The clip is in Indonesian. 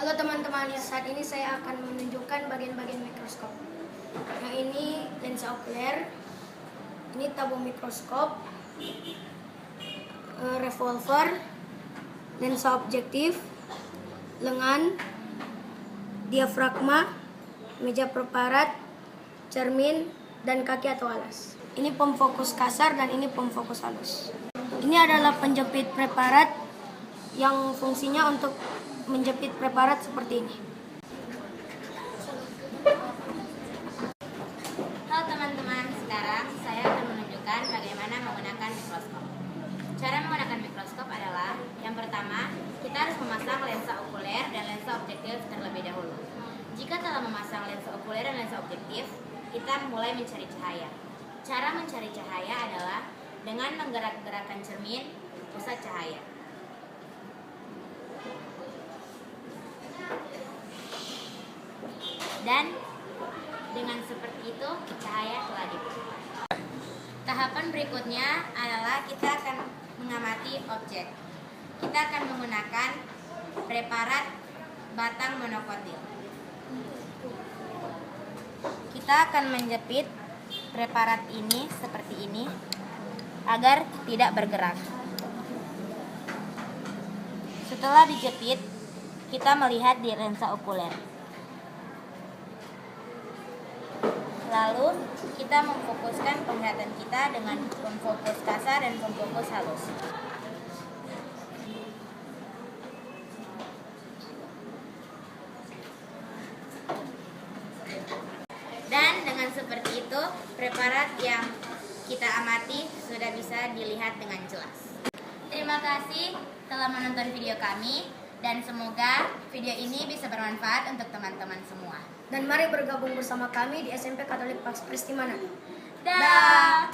Halo teman-teman, saat ini saya akan menunjukkan bagian-bagian mikroskop. Yang ini lensa okuler, ini tabung mikroskop, revolver, lensa objektif, lengan, diafragma, meja preparat, cermin, dan kaki atau alas. Ini pemfokus kasar dan ini pemfokus halus. Ini adalah penjepit preparat yang fungsinya untuk menjepit preparat seperti ini. Halo teman-teman, sekarang saya akan menunjukkan bagaimana menggunakan mikroskop. Cara menggunakan mikroskop adalah yang pertama, kita harus memasang lensa okuler dan lensa objektif terlebih dahulu. Jika telah memasang lensa okuler dan lensa objektif, kita mulai mencari cahaya. Cara mencari cahaya adalah dengan menggerak-gerakkan cermin pusat cahaya. Dan dengan seperti itu, cahaya telah dibuat. Tahapan berikutnya adalah kita akan mengamati objek. Kita akan menggunakan preparat batang monokotil. Kita akan menjepit preparat ini seperti ini agar tidak bergerak. Setelah dijepit, kita melihat di lensa okuler. Lalu kita memfokuskan penglihatan kita dengan pemfokus kasar dan pemfokus halus. Dan dengan seperti itu, preparat yang kita amati sudah bisa dilihat dengan jelas. Terima kasih telah menonton video kami dan semoga video ini bisa bermanfaat untuk teman-teman semua. Dan mari bergabung bersama kami di SMP Katolik Pax Presti Manado. Dah.